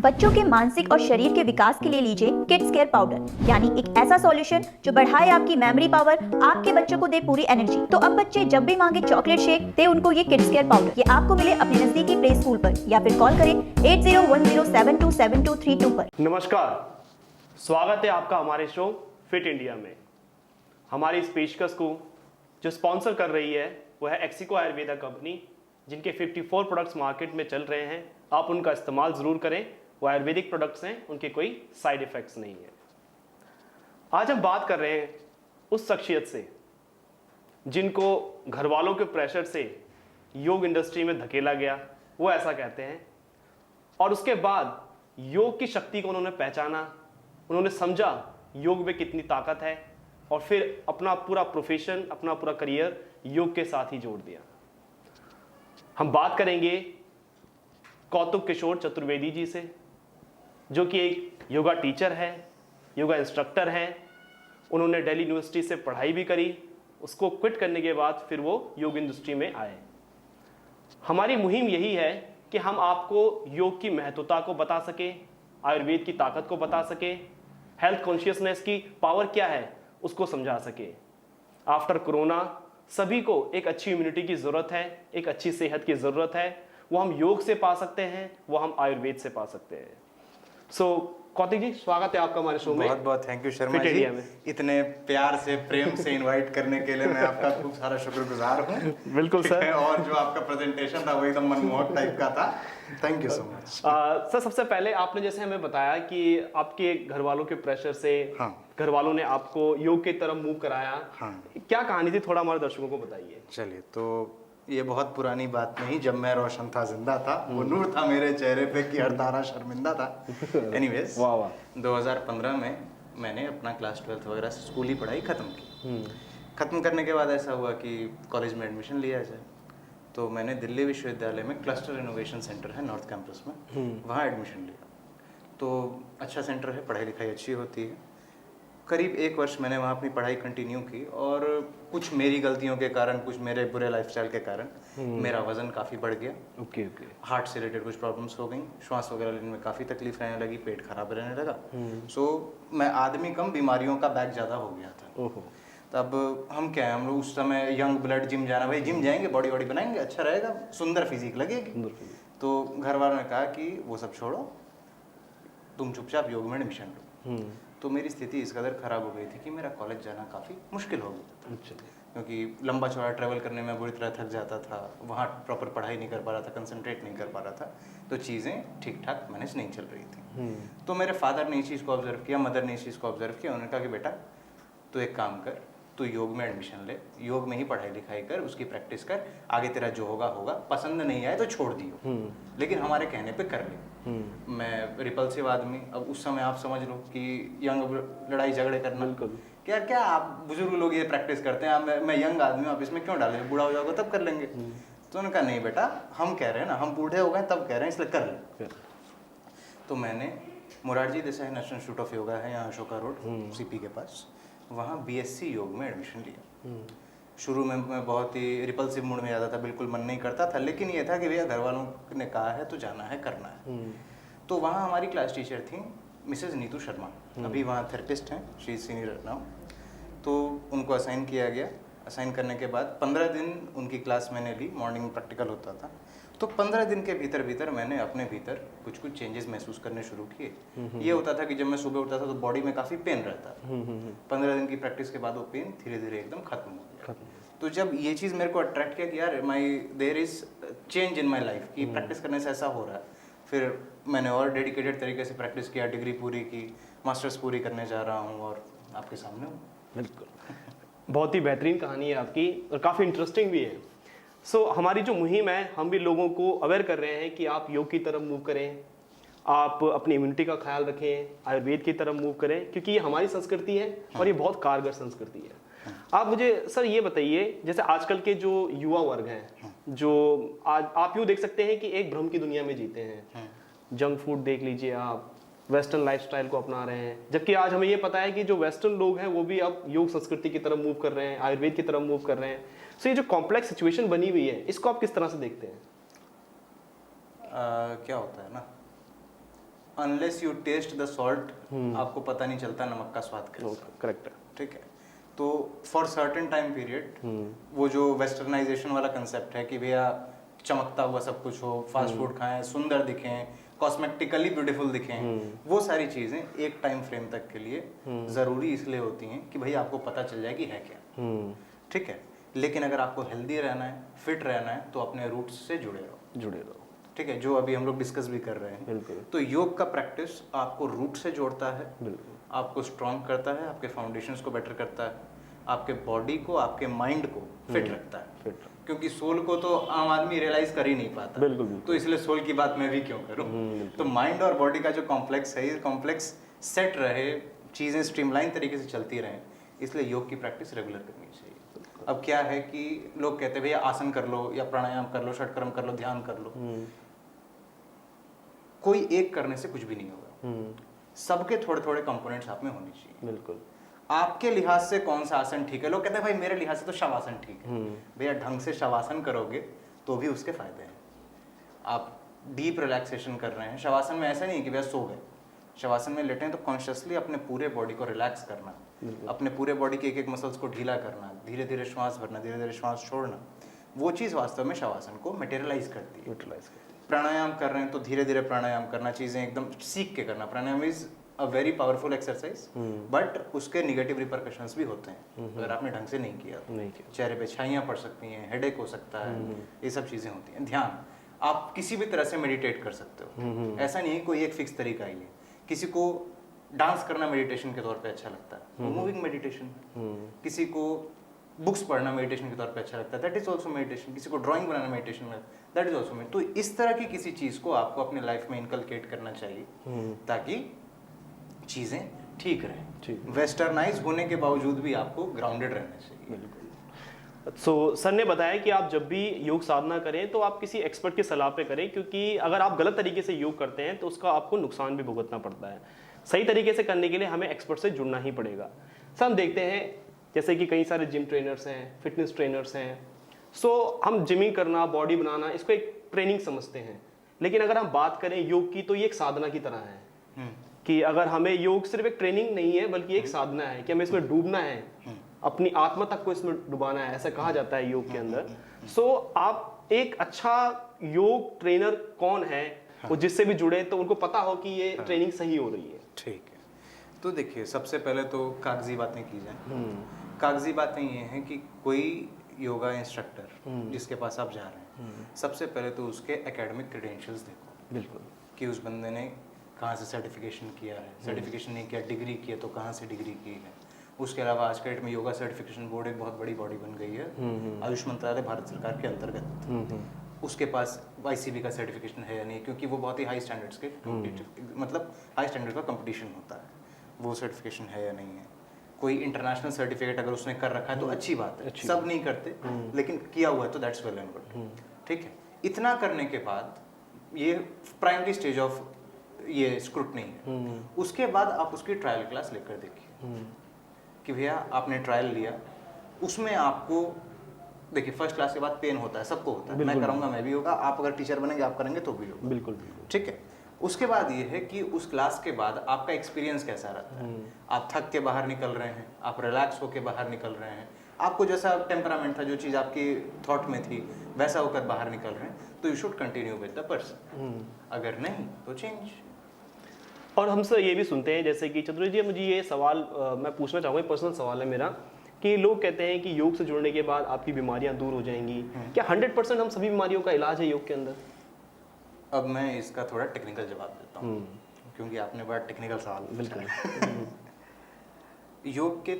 बच्चों के मानसिक और शरीर के विकास के लिए लीजिए किड्स केयर पाउडर, यानी एक ऐसा सॉल्यूशन जो बढ़ाए आपकी मेमोरी पावर, आपके बच्चों को दे पूरी एनर्जी। तो अब बच्चे जब भी मांगे चॉकलेट शेक, दे उनको ये किड्स केयर पाउडर। ये आपको मिले अपने नजदीकी प्ले स्कूल पर या फिर कॉल करें 8010727232 पर। नमस्कार, स्वागत है आपका हमारे शो फिट इंडिया में। हमारी इस पेशकश को जो स्पॉन्सर कर रही है वो है एक्सिको आयुर्वेदा कंपनी, जिनके 54 प्रोडक्ट्स मार्केट में चल रहे हैं। आप उनका इस्तेमाल ज़रूर करें, वो आयुर्वेदिक प्रोडक्ट्स हैं, उनके कोई साइड इफ़ेक्ट्स नहीं है। आज हम बात कर रहे हैं उस शख्सियत से जिनको घर वालों के प्रेशर से योग इंडस्ट्री में धकेला गया, वो ऐसा कहते हैं। और उसके बाद योग की शक्ति को उन्होंने पहचाना, उन्होंने समझा योग में कितनी ताकत है, और फिर अपना पूरा प्रोफेशन, अपना पूरा करियर योग के साथ ही जोड़ दिया। हम बात करेंगे कौतुक किशोर चतुर्वेदी जी से, जो कि एक योगा टीचर है, योगा इंस्ट्रक्टर हैं। उन्होंने दिल्ली यूनिवर्सिटी से पढ़ाई भी करी, उसको क्विट करने के बाद फिर वो योग इंडस्ट्री में आए। हमारी मुहिम यही है कि हम आपको योग की महत्वता को बता सके, आयुर्वेद की ताकत को बता सके, हेल्थ कॉन्शियसनेस की पावर क्या है उसको समझा सके। आफ्टर कोरोना सभी को एक अच्छी इम्यूनिटी की ज़रूरत है, एक अच्छी सेहत की ज़रूरत है। वो हम योग से पा सकते हैं, वो हम आयुर्वेद से पा सकते हैं। सो कौतिक जी, स्वागत है आपका हमारे शो में। बहुत बहुत थैंक यू शर्मा जी, इतने प्यार से, प्रेम से इनवाइट करने के लिए मैं आपका खूब सारा शुक्रगुजार हूँ। बिल्कुल सर। और जो आपका प्रेजेंटेशन था वो एकदम मनमोहक टाइप का था। Thank you so much. Sir, सबसे पहले आपने जैसे हमें बताया कि आपके घर वालों के प्रेशर से घर वालों ने आपको योग की तरफ मूव कराया। क्या कहानी थी, थोड़ा हमारे दर्शकों को बताइए। चलिए, तो ये बहुत पुरानी बात नहीं, जब मैं रोशन था, जिंदा था, वो नूर था मेरे चेहरे पे कि हर तारा शर्मिंदा था। एनीवेज, 2015 में मैंने अपना क्लास 12th वगैरह से स्कूली पढ़ाई ख़त्म की। ख़त्म करने के बाद ऐसा हुआ कि कॉलेज में एडमिशन लिया जाए, तो मैंने दिल्ली विश्वविद्यालय में क्लस्टर इनोवेशन सेंटर है नॉर्थ कैंपस में, वहाँ एडमिशन लिया। तो अच्छा सेंटर है, पढ़ाई लिखाई अच्छी होती है। करीब 1 वर्ष मैंने वहाँ अपनी पढ़ाई कंटिन्यू की, और कुछ मेरी गलतियों के कारण, कुछ मेरे बुरे लाइफस्टाइल के कारण मेरा वज़न काफ़ी बढ़ गया। ओके। हार्ट से रिलेटेड कुछ प्रॉब्लम्स हो गई, श्वास वगैरह लेने में काफ़ी तकलीफ रहने लगी, पेट खराब रहने लगा। सो मैं आदमी कम, बीमारियों का बैग ज़्यादा हो गया था। तब हम क्या है, हम लोग उस समय यंग ब्लड, जिम जाना, भाई जिम जाएंगे, बॉडी वॉडी बनाएंगे, अच्छा रहेगा, सुंदर फिजिक लगेगी। तो घर वालों ने कहा कि वो सब छोड़ो, तुम चुपचाप योग में एडमिशन लो। तो मेरी स्थिति इस कदर ख़राब हो गई थी कि मेरा कॉलेज जाना काफ़ी मुश्किल हो गया था। क्योंकि लंबा चौड़ा ट्रैवल करने में बुरी तरह थक जाता था, वहाँ प्रॉपर पढ़ाई नहीं कर पा रहा था, कंसंट्रेट नहीं कर पा रहा था, तो चीज़ें ठीक ठाक मैनेज नहीं चल रही थी। तो मेरे फादर ने इस चीज़ को ऑब्जर्व किया, मदर ने इस चीज़ को ऑब्जर्व किया। उन्होंने कहा कि बेटा, तू एक काम कर, तू योग में एडमिशन ले, योग में ही पढ़ाई लिखाई कर, उसकी प्रैक्टिस कर, आगे तेरा जो होगा होगा, पसंद नहीं आए तो छोड़ दियो, लेकिन हमारे कहने पे कर ले। मैं रिपल्सिव आदमी, अब उस समय आप समझ लो कि यंग, लड़ाई झगड़े करना, क्या आप बुजुर्ग लोग ये प्रैक्टिस करते हैं, मैं यंग आदमी हूँ, आप इसमें क्यों डालें, बूढ़ा हो जाओगे तब कर लेंगे। तो उन्होंने कहा नहीं बेटा, हम कह रहे हैं ना, हम बूढ़े हो गए तब कह रहे हैं, इसलिए कर ले। तो मैंने Morarji Desai national institute of yoga है यहाँ अशोका रोड, सीपी के पास, वहाँ बीएससी योग में एडमिशन लिया। शुरू में मैं बहुत ही रिपल्सिव मूड में जाता था, बिल्कुल मन नहीं करता था, लेकिन ये था कि भैया घर वालों ने कहा है तो जाना है, करना है। तो वहाँ हमारी क्लास टीचर थी मिसेज नीतू शर्मा, अभी वहाँ थेरेपिस्ट हैं, शी इज सीनियर नाउ। तो उनको असाइन किया गया। असाइन करने के बाद 15 दिन उनकी क्लास मैंने ली, मॉर्निंग में प्रैक्टिकल होता था। तो 15 दिन के भीतर मैंने अपने भीतर कुछ चेंजेस महसूस करने शुरू किए। ये होता था कि जब मैं सुबह उठता था तो बॉडी में काफ़ी पेन रहता था। 15 दिन की प्रैक्टिस के बाद वो पेन धीरे धीरे एकदम खत्म हो गया। तो जब ये चीज़ मेरे को अट्रैक्ट किया कि यार there is change in my life, कि प्रैक्टिस करने से ऐसा हो रहा है, फिर मैंने और डेडिकेटेड तरीके से प्रैक्टिस किया, डिग्री पूरी की, मास्टर्स पूरी करने जा रहा हूँ, और आपके सामने हूँ। बिल्कुल, बहुत ही बेहतरीन कहानी है आपकी, और काफ़ी इंटरेस्टिंग भी है। सो हमारी जो मुहिम है, हम भी लोगों को अवेयर कर रहे हैं कि आप योग की तरफ मूव करें, आप अपनी इम्यूनिटी का ख्याल रखें, आयुर्वेद की तरफ मूव करें, क्योंकि ये हमारी संस्कृति है और ये बहुत कारगर संस्कृति है। आप मुझे सर ये बताइए, जैसे आजकल के जो युवा वर्ग हैं, जो आज आप यूँ देख सकते हैं कि एक भ्रम की दुनिया में जीते हैं। जंक फूड देख लीजिए आप, वेस्टर्न लाइफस्टाइल को अपना रहे हैं, जबकि आज हमें ये पता है कि जो वेस्टर्न लोग हैं वो भी अब योग संस्कृति की तरफ मूव कर रहे हैं, आयुर्वेद की तरफ मूव कर रहे हैं। सो ये जो कॉम्प्लेक्स सिचुएशन बनी हुई है, इसको आप किस तरह से देखते हैं? क्या होता है ना, unless you taste the salt आपको पता नहीं चलता नमक का स्वाद कैसा है। करेक्ट है। ठीक है, तो फॉर सर्टेन टाइम पीरियड वो जो वेस्टर्नाइजेशन वाला कंसेप्ट है कि भैया चमकता हुआ सब कुछ हो, फास्ट फूड खाएं, सुंदर दिखें, कॉस्मेटिकली ब्यूटीफुल दिखें, वो सारी चीजें एक टाइम फ्रेम तक के लिए जरूरी इसलिए होती हैं कि भाई आपको पता चल जाए कि है क्या। ठीक है, लेकिन अगर आपको हेल्दी रहना है, फिट रहना है, तो अपने रूट्स से जुड़े रहो। ठीक है, जो अभी हम लोग डिस्कस भी कर रहे हैं। बिल्कुल। तो योग का प्रैक्टिस आपको रूट से जोड़ता है, बिल्कुल। आपको स्ट्रॉन्ग करता है, आपके फाउंडेशंस को बेटर करता है, आपके बॉडी को, आपके माइंड को फिट रखता है। क्योंकि सोल को तो आम आदमी रियलाइज कर ही नहीं पाता। बिल्कुल। तो इसलिए सोल की बात मैं भी क्यों करूं। तो माइंड और बॉडी का जो कॉम्प्लेक्स है, ये कॉम्प्लेक्स सेट रहे, चीजें स्ट्रीमलाइन तरीके से चलती रहें, इसलिए योग की प्रैक्टिस रेगुलर करनी चाहिए। अब क्या है कि लोग कहते हैं भैया आसन कर लो, या प्राणायाम कर लो, षटकर्म कर लो, ध्यान कर लो। कोई एक करने से कुछ भी नहीं होगा, सबके थोड़े थोड़े कंपोनेंट्स आप में होने चाहिए। बिल्कुल। आपके लिहाज से कौन सा आसन ठीक है, लोग कहते हैं भाई मेरे लिहाज से तो शवासन ठीक है। भैया ढंग से शवासन करोगे तो भी उसके फायदे हैं। आप डीप रिलैक्सेशन कर रहे हैं, शवासन में ऐसा नहीं है कि भैया सो गए। शवासन में लेटे हैं तो कॉन्शियसली अपने पूरे बॉडी को रिलैक्स करना, अपने पूरे बॉडी के एक एक मसल्स को ढीला करना, धीरे धीरे श्वास भरना, धीरे धीरे श्वास छोड़ना, वो चीज़ वास्तव में शवासन को मटेरियलाइज करती है। प्राणायाम कर रहे हैं तो धीरे धीरे प्राणायाम करना, चीज़ें एकदम सीख के करना। Pranayama is a very powerful exercise, but उसके निगेटिव रिपरकशंस भी होते हैं अगर आपने ढंग से नहीं किया। चेहरे पे छाइयाँ पड़ सकती हैं, हेडेक हो सकता है, ये सब चीज़ें होती हैं। ध्यान आप किसी भी तरह से मेडिटेट कर सकते हो, ऐसा नहीं है कोई एक फिक्स तरीका ही है। किसी को डांस करना मेडिटेशन के तौर पे अच्छा लगता है, मूविंग मेडिटेशन। किसी को बुक्स पढ़ना मेडिटेशन के तौर पे अच्छा लगता है, दैट इज ऑल्सो मेडिटेशन। किसी को drawing banana meditation, that is also meditation. तो इस तरह की किसी चीज़ को आपको अपने लाइफ में इनकलकेट करना चाहिए ताकि चीज़ें ठीक रहें। वेस्टर्नाइज होने के बावजूद भी आपको ग्राउंडेड रहना चाहिए। सो सर ने बताया कि आप जब भी योग साधना करें तो आप किसी एक्सपर्ट की सलाह पे करें, क्योंकि अगर आप गलत तरीके से योग करते हैं तो उसका आपको नुकसान भी भुगतना पड़ता है। सही तरीके से करने के लिए हमें एक्सपर्ट से जुड़ना ही पड़ेगा। सर हम देखते हैं जैसे कि कई सारे जिम ट्रेनर्स हैं, फिटनेस ट्रेनर्स हैं। सो हम जिमिंग करना, बॉडी बनाना, इसको एक ट्रेनिंग समझते हैं, लेकिन अगर हम बात करें योग की तो ये एक साधना की तरह है कि अगर हमें योग सिर्फ एक ट्रेनिंग नहीं है बल्कि एक साधना है कि हमें इसमें डूबना है, अपनी आत्मा तक को इसमें डुबाना है, ऐसा कहा जाता है योग के अंदर। सो आप एक अच्छा योग ट्रेनर कौन है वो जिससे भी जुड़े तो उनको पता हो कि ये ट्रेनिंग सही हो रही है। ठीक है, तो देखिए सबसे पहले तो कागजी बातें की जाए। कागजी बातें ये हैं कि कोई योगा इंस्ट्रक्टर जिसके पास आप जा रहे हैं, सबसे पहले तो उसके एकेडमिक क्रेडेंशियल्स देखो। बिल्कुल। कि उस बंदे ने कहाँ से सर्टिफिकेशन किया है, सर्टिफिकेशन नहीं किया, डिग्री की है तो कहाँ से डिग्री की है। उसके अलावा आज के डेट में योगा सर्टिफिकेशन बोर्ड एक बहुत बड़ी बॉडी बन गई है, आयुष मंत्रालय भारत सरकार के अंतर्गत। उसके पास ICB का सर्टिफिकेशन है या नहीं, क्योंकि वो बहुत ही हाई स्टैंडर्ड्स के मतलब हाई स्टैंडर्ड का कंपटीशन होता है, वो सर्टिफिकेशन है या नहीं है। कोई इंटरनेशनल सर्टिफिकेट अगर उसने कर रखा है तो अच्छी बात है, सब नहीं करते, लेकिन किया हुआ है तो दैट्स वेल एंड गुड। ठीक है, इतना करने के बाद ये प्राइमरी स्टेज ऑफ ये स्क्रूटनी है। उसके बाद आप उसकी ट्रायल क्लास लेकर देखिए कि भैया आपने ट्रायल लिया, उसमें आपको देखिए फर्स्ट क्लास के बाद पेन होता है, सबको होता है, मैं कराऊंगा, मैं भी होगा, आप अगर टीचर बनेंगे आप करेंगे तो भी होगा। बिल्कुल। ठीक है, उसके बाद ये है कि उस क्लास के बाद आपका एक्सपीरियंस कैसा रहता है। आप थक के बाहर निकल रहे हैं, आप रिलैक्स होकर बाहर निकल रहे हैं, आपको जैसा टेम्परामेंट था, जो चीज़ आपकी थॉट में थी वैसा होकर बाहर निकल रहे हैं, तो you should continue with the person. अगर नहीं तो चेंज। और हमसे ये भी सुनते हैं जैसे कि चतुर्वेदी जी, मुझे ये सवाल मैं पूछना चाहूँगा, पर्सनल सवाल है मेरा, कि लोग कहते हैं कि योग से जुड़ने के बाद आपकी बीमारियां दूर हो जाएंगी। क्या 100% हम सभी बीमारियों का इलाज है योग के अंदर? अब मैं इसका थोड़ा टेक्निकल जवाब देता हूँ, क्योंकि आपने बड़ा टेक्निकल सवाल। बिल्कुल। योग के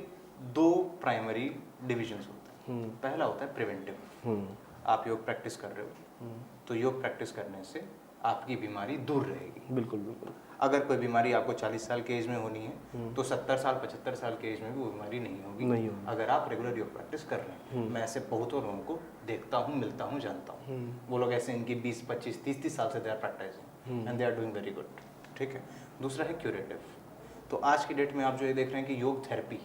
2 प्राइमरी डिविजन्स होते हैं। पहला होता है प्रिवेंटिव। आप योग प्रैक्टिस कर रहे हो तो योग प्रैक्टिस करने से आपकी बीमारी दूर रहेगी। बिल्कुल बिल्कुल। अगर कोई बीमारी आपको 40 साल के एज में होनी है तो 70 साल 75 साल के एज में भी वो बीमारी नहीं होगी, अगर आप रेगुलर योग प्रैक्टिस कर रहे हैं। मैं ऐसे बहुतों लोगों को देखता हूँ, मिलता हूँ, जानता हूँ, वो लोग ऐसे इनकी 20 25 30 साल से they are practising and they are doing very good. ठीक है, दूसरा है क्यूरेटिव। तो आज की डेट में आप जो ये देख रहे हैं कि योग थेरेपी,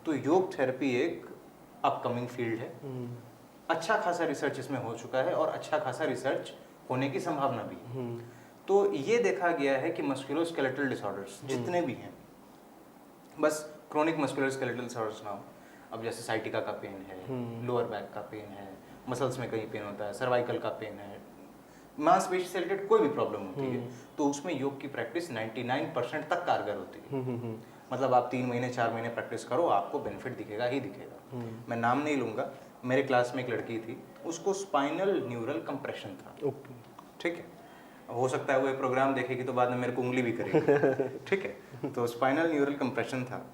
तो योग थेरेपी एक अपकमिंग फील्ड है। अच्छा खासा रिसर्च इसमें हो चुका है और अच्छा खासा रिसर्च होने की संभावना भी है। तो ये देखा गया है कि मस्कुलोस्केलेटल डिसऑर्डर्स जितने भी हैं, बस क्रोनिक मस्कुलोस्केलेटल डिसऑर्डर्स ना हो, अब जैसे साइटिका का पेन है, लोअर बैक का पेन है, मसल्स में कहीं पेन होता है, सर्वाइकल का पेन है, मांसपेशी से रिलेटेड कोई भी प्रॉब्लम होती है, तो उसमें योग की प्रैक्टिस 99% तक कारगर होती है। मतलब आप 3 महीने 4 महीने प्रैक्टिस करो, आपको बेनिफिट दिखेगा ही दिखेगा। मैं नाम नहीं लूँगा, मेरे क्लास में एक लड़की थी, उसको स्पाइनल न्यूरल कंप्रेशन था। ठीक है, हो सकता है वो ये प्रोग्राम देखेगी तो बाद में मेरे को उंगली भी करेगी। ठीक है, तो स्पाइनल न्यूरल कंप्रेशन था,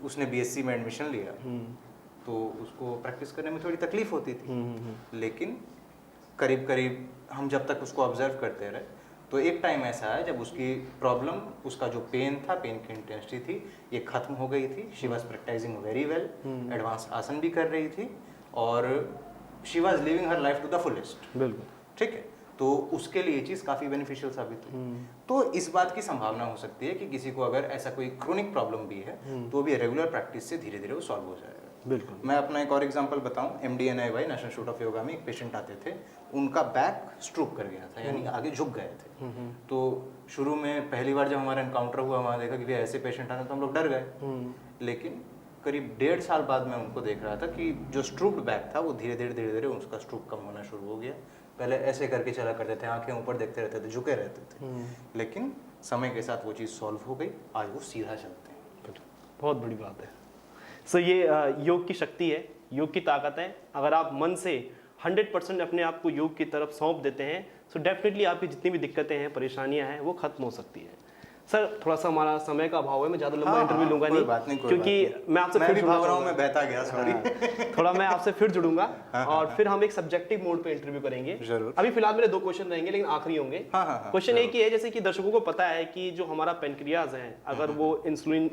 उसने बीएससी में एडमिशन लिया, तो उसको प्रैक्टिस करने में थोड़ी तकलीफ होती थी, लेकिन करीब करीब हम जब तक उसको ऑब्जर्व करते रहे, तो एक टाइम ऐसा है जब उसकी प्रॉब्लम, उसका जो पेन था, पेन की इंटेंसिटी थी, ये खत्म हो गई थी। She was practising very well, advance आसन भी कर रही थी, और she was living her life to the fullest. बिल्कुल, ठीक है, तो उसके लिए ये चीज़ काफ़ी बेनिफिशियल साबित हुई। तो इस बात की संभावना हो सकती है कि किसी को अगर ऐसा कोई क्रोनिक प्रॉब्लम भी है, तो भी रेगुलर प्रैक्टिस से धीरे धीरे वो सॉल्व हो जाएगा। बिल्कुल। मैं अपना एक और एग्जांपल बताऊं, MDNIY national institute of yoga में एक पेशेंट आते थे, उनका बैक स्ट्रोक कर गया था, यानी आगे झुक गए थे। तो शुरू में पहली बार जब हमारा एनकाउंटर हुआ, वहाँ देखा कि ऐसे पेशेंट आने, तो हम लोग डर गए। लेकिन करीब 1.5 साल बाद मैं उनको देख रहा था कि जो स्ट्रूक्ड बैक था वो धीरे धीरे उसका स्ट्रोक कम होना शुरू हो गया। पहले ऐसे करके चला करते थे, आंखें ऊपर देखते रहते थे, झुके रहते थे, लेकिन समय के साथ वो चीज़ सॉल्व हो गई, आज वो सीधा चलते हैं। बहुत बड़ी बात है। सो ये योग की शक्ति है, योग की ताकत है। अगर आप मन से 100% अपने आप को योग की तरफ सौंप देते हैं, सो डेफिनेटली आपकी जितनी भी दिक्कतें हैं, परेशानियां हैं, वो खत्म हो सकती है। सर, थोड़ा सा हमारा समय का अभाव है, मैं ज़्यादा लंबा इंटरव्यू लूंगा नहीं, क्योंकि मैं आपसे फिर भाग रहा हूं, मैं बहता गया, सॉरी। थोड़ा मैं आपसे फिर जुड़ूंगा, और फिर हम एक सब्जेक्टिव मोड पे इंटरव्यू करेंगे। जरूर। अभी फिलहाल मेरे 2 क्वेश्चन रहेंगे, लेकिन आखिरी होंगे। क्वेश्चन एक ही है, जैसे कि दर्शकों को पता है कि जो हमारा पेनक्रियाज है, अगर वो इंसुलिन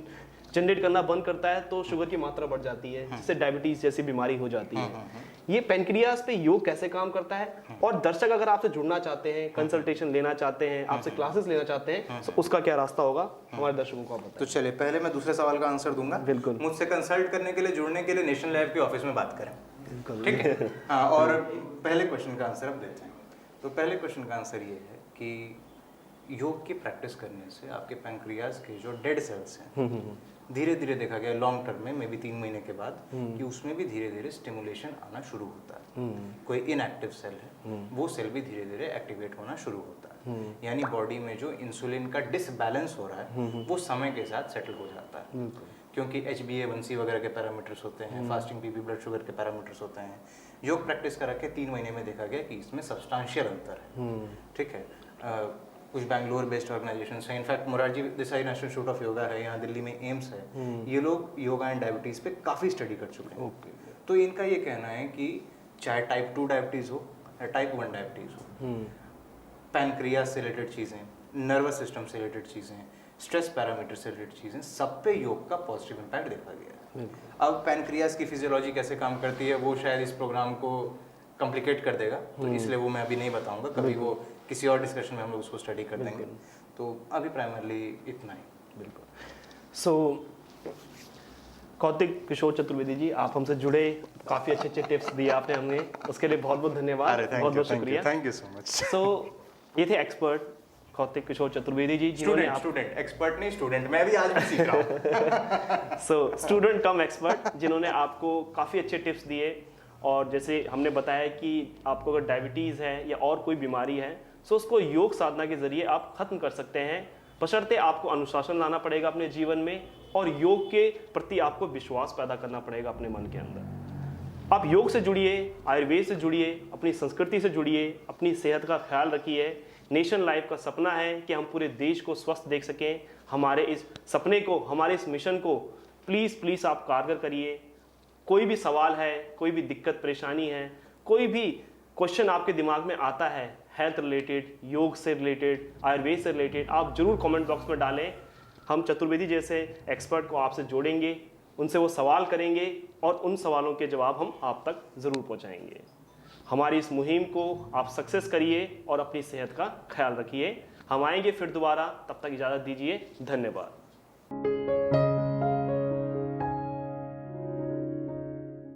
जनरेट करना बंद करता है तो शुगर की मात्रा बढ़ जाती है, जिससे डायबिटीज जैसी बीमारी हो जाती है। ये पेनक्रियाज पे योग कैसे काम करता है, और दर्शक अगर आपसे जुड़ना चाहते हैं, कंसल्टेशन लेना चाहते हैं, आपसे क्लासेस लेना चाहते हैं, तो उसका क्या रास्ता होगा, हमारे दर्शकों को आप बताएं। तो चलिए, पहले मैं दूसरे सवाल का आंसर दूंगा। बिल्कुल। मुझसे कंसल्ट करने के लिए, जुड़ने के लिए नेशनल लैब के ऑफिस में बात करें, ठीक है। हाँ, और पहले क्वेश्चन का आंसर अब देते हैं। तो पहले क्वेश्चन का आंसर ये है कि योग की प्रैक्टिस करने से आपके पैनक्रियाज के जो डेड सेल्स हैं, धीरे धीरे देखा गया लॉन्ग टर्म में, मे बी 3 महीने के बाद, कि उसमें भी धीरे धीरे स्टिमुलेशन आना शुरू होता है। कोई इनएक्टिव सेल है, वो सेल भी धीरे धीरे एक्टिवेट होना शुरू होता है। यानी बॉडी में जो इंसुलिन का डिसबैलेंस हो रहा है, वो समय के साथ सेटल हो जाता है, क्योंकि HbA1c वगैरह के पैरामीटर्स होते हैं, फास्टिंग पीपी ब्लड शुगर के पैरामीटर्स होते हैं। योग प्रैक्टिस करा के 3 महीने में देखा गया कि इसमें सब्सटेंशियल अंतर है। ठीक है, कुछ बैंगलोर बेस्ड ऑर्गेनाइजेशन है, in fact Morarji Desai national institute of yoga है, यहाँ दिल्ली में एम्स है, ये लोग योगा एंड डायबिटीज़ पे काफ़ी स्टडी कर चुके हैं। तो इनका ये कहना है कि चाहे टाइप 2 डायबिटीज़ हो या टाइप 1 डायबिटीज़ हो, पैनक्रियाज से रिलेटेड चीज़ें, नर्वस सिस्टम से रिलेटेड चीज़ें, स्ट्रेस पैरामीटर से रिलेटेड चीज़ें, सब पे योग का पॉजिटिव इम्पैक्ट देखा गया है। अब पैनक्रियाज की फिजियोलॉजी कैसे काम करती है, वो शायद इस प्रोग्राम को कॉम्प्लिकेट कर देगा, तो इसलिए वो मैं अभी नहीं बताऊंगा, कभी वो किसी और डिस्कशन में हम लोग उसको स्टडी कर देंगे। तो अभी प्राइमरली इतना ही। बिल्कुल। सो कौतिक किशोर चतुर्वेदी जी, आप हमसे जुड़े, काफ़ी अच्छे अच्छे टिप्स दिए आपने हमें, उसके लिए बहुत बहुत धन्यवाद, बहुत बहुत शुक्रिया। Thank you so much. So ये थे expert Kautik Kishore Chaturvedi ji, student, expert नहीं स्टूडेंट, मैं भी आज भी सीख रहा हूँ। सो स्टूडेंट कम एक्सपर्ट, जिन्होंने आपको काफ़ी अच्छे टिप्स दिए, और जैसे हमने बताया कि आपको अगर डायबिटीज़ है या और कोई बीमारी है, सो उसको योग साधना के ज़रिए आप ख़त्म कर सकते हैं, बशर्ते आपको अनुशासन लाना पड़ेगा अपने जीवन में, और योग के प्रति आपको विश्वास पैदा करना पड़ेगा अपने मन के अंदर। आप योग से जुड़िए, आयुर्वेद से जुड़िए, अपनी संस्कृति से जुड़िए, अपनी सेहत का ख्याल रखिए। नेशन लाइफ का सपना है कि हम पूरे देश को स्वस्थ देख सकें। हमारे इस सपने को, हमारे इस मिशन को प्लीज़ आप कारगर करिए। कोई भी सवाल है, कोई भी दिक्कत परेशानी है, कोई भी क्वेश्चन आपके दिमाग में आता है, हेल्थ रिलेटेड, योग से रिलेटेड, आयुर्वेद से रिलेटेड, आप जरूर कमेंट बॉक्स में डालें। हम चतुर्वेदी जैसे एक्सपर्ट को आपसे जोड़ेंगे, उनसे वो सवाल करेंगे, और उन सवालों के जवाब हम आप तक ज़रूर पहुंचाएंगे। हमारी इस मुहिम को आप सक्सेस करिए और अपनी सेहत का ख्याल रखिए। हम आएंगे फिर दोबारा, तब तक इजाज़त दीजिए। धन्यवाद।